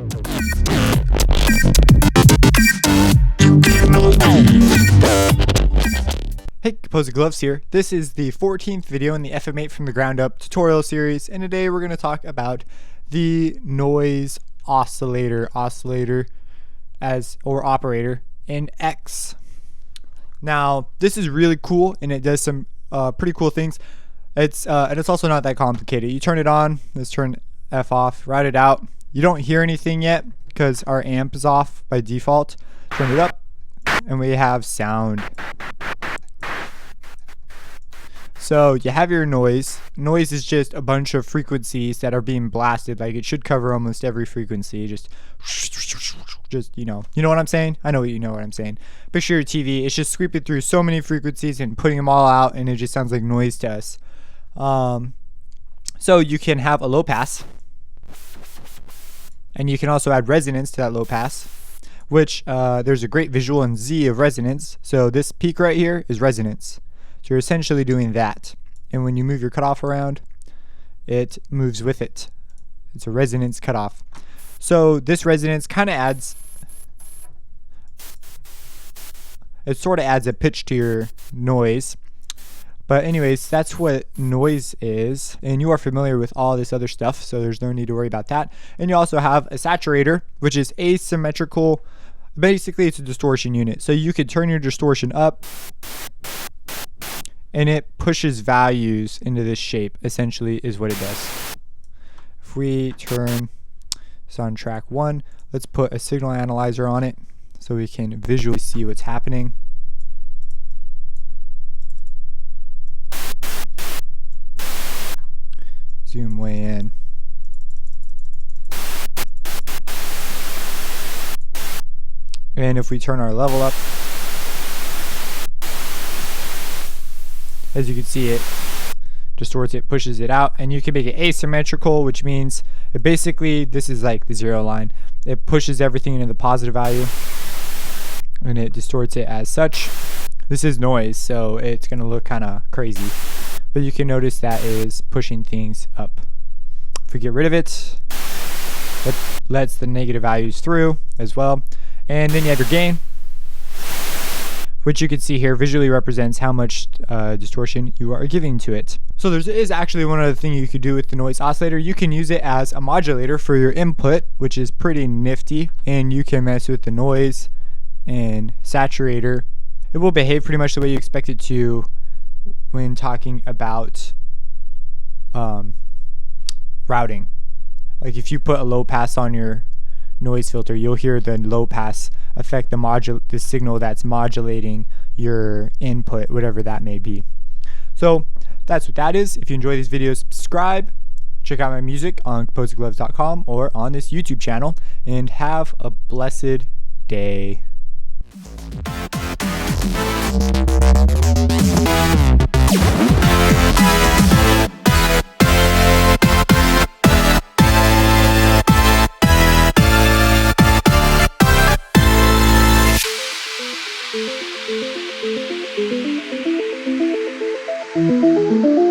Hey, Composer Gloves here. This is the 14th video in the FM8 from the ground up tutorial series, and today we're going to talk about the noise oscillator operator in X. Now, this is really cool, and it does some pretty cool things. And it's also not that complicated. You turn it on. Let's turn F off. Route it out. You don't hear anything yet because our amp is off by default. Turn it up, and we have sound. So you have your noise. Noise is just a bunch of frequencies that are being blasted. Like, it should cover almost every frequency. Just you know what I'm saying? I know you know what I'm saying. Picture your TV. It's just sweeping through so many frequencies and putting them all out, and it just sounds like noise to us. So you can have a low pass, and you can also add resonance to that low pass, which there's a great visual in Z of resonance. So this peak right here is resonance. So you're essentially doing that. And when you move your cutoff around, it moves with it. It's a resonance cutoff. So this resonance kind of adds, it sort of adds a pitch to your noise. But anyways, that's what noise is. And you are familiar with all this other stuff, so there's no need to worry about that. And you also have a saturator, which is asymmetrical. Basically, it's a distortion unit. So you could turn your distortion up, and it pushes values into this shape, essentially, is what it does. If we turn this on track 1, let's put a signal analyzer on it so we can visually see what's happening. Zoom way in. And if we turn our level up, as you can see, it distorts it, pushes it out, and you can make it asymmetrical, which means it basically, this is like the 0 line. It pushes everything into the positive value, and it distorts it as such. This is noise, so it's going to look kind of crazy, but you can notice that it is pushing things up. If we get rid of it, it lets the negative values through as well. And then you have your gain, which you can see here visually represents how much distortion you are giving to it. So there is actually one other thing you could do with the noise oscillator. You can use it as a modulator for your input, which is pretty nifty, and you can mess with the noise and saturator. It will behave pretty much the way you expect it to when talking about routing. Like, if you put a low pass on your noise filter, you'll hear the low pass affect the signal that's modulating your input, whatever that may be. So that's what that is. If you enjoy these videos, subscribe, check out my music on composergloves.com or on this YouTube channel, and have a blessed day. Thank you.